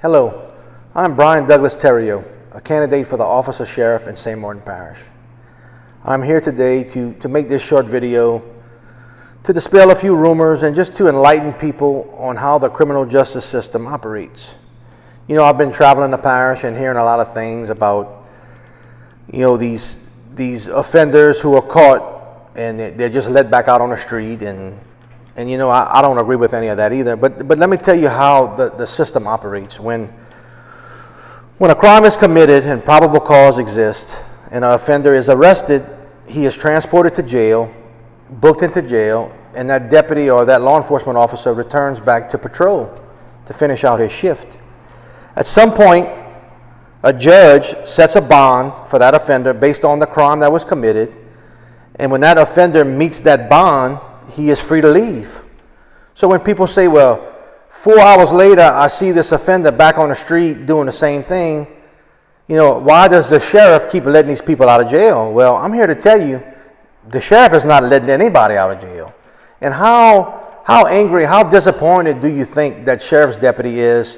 Hello, I'm Brian Douglas Theriot, a candidate for the office of Sheriff in St. Martin Parish. I'm here today to make this short video to dispel a few rumors and just to enlighten people on how the criminal justice system operates. You know, I've been traveling the parish and hearing a lot of things about, these offenders who are caught and they're just let back out on the street, and I don't agree with any of that either. But let me tell you how the system operates. When a crime is committed and probable cause exists and an offender is arrested, he is transported to jail, booked into jail, and that deputy or that law enforcement officer returns back to patrol to finish out his shift. At some point, a judge sets a bond for that offender based on the crime that was committed, and when that offender meets that bond, he is free to leave. So when people say, well, 4 hours later, I see this offender back on the street doing the same thing, why does the sheriff keep letting these people out of jail? Well, I'm here to tell you, the sheriff is not letting anybody out of jail. And how angry, how disappointed do you think that sheriff's deputy is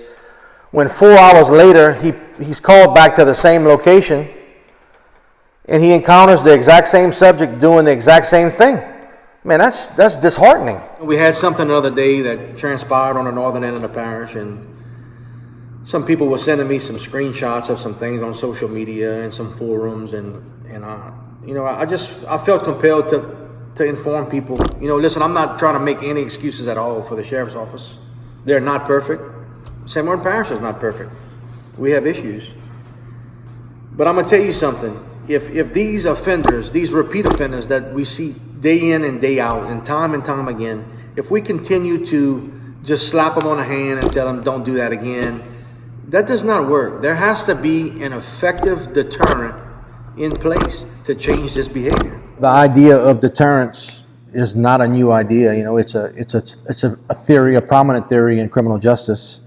when 4 hours later he's called back to the same location and he encounters the exact same subject doing the exact same thing? Man, that's disheartening. We had something the other day that transpired on the northern end of the parish, and some people were sending me some screenshots of some things on social media and some forums, and I felt compelled to inform people. Listen, I'm not trying to make any excuses at all for the sheriff's office. They're not perfect. St. Martin Parish is not perfect. We have issues. But I'm going to tell you something. If these offenders, these repeat offenders that we see day in and day out and time again, if we continue to just slap them on the hand and tell them don't do that again, that does not work. There has to be an effective deterrent in place to change this behavior. The idea of deterrence is not a new idea. It's a theory, a prominent theory in criminal justice,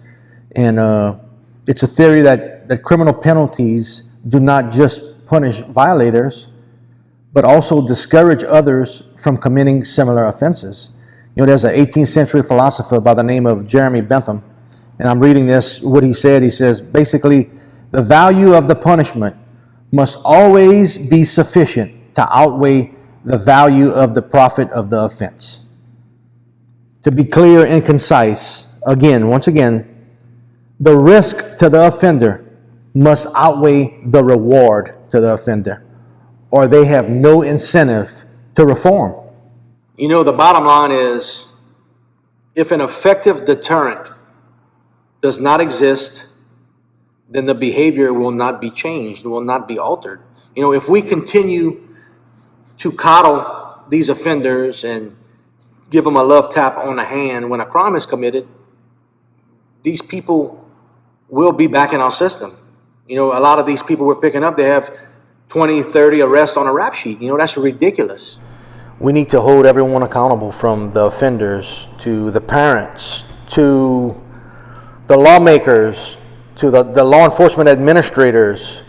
and it's a theory that criminal penalties do not just punish violators, but also discourage others from committing similar offenses. There's an 18th century philosopher by the name of Jeremy Bentham, and I'm reading this, what he said. He says, basically, the value of the punishment must always be sufficient to outweigh the value of the profit of the offense. To be clear and concise, once again, the risk to the offender must outweigh the reward to the offender, or they have no incentive to reform. The bottom line is, if an effective deterrent does not exist, then the behavior will not be changed, will not be altered. If we continue to coddle these offenders and give them a love tap on the hand when a crime is committed, these people will be back in our system. A lot of these people we're picking up, they have 20, 30 arrests on a rap sheet. That's ridiculous. We need to hold everyone accountable, from the offenders to the parents to the lawmakers to the law enforcement administrators,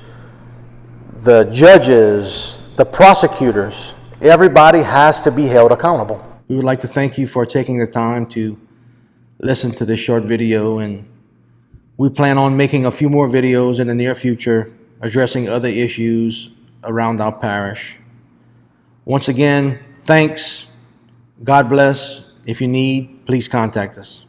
the judges, the prosecutors. Everybody has to be held accountable. We would like to thank you for taking the time to listen to this short video, and we plan on making a few more videos in the near future addressing other issues around our parish. Once again, thanks. God bless. If you need, please contact us.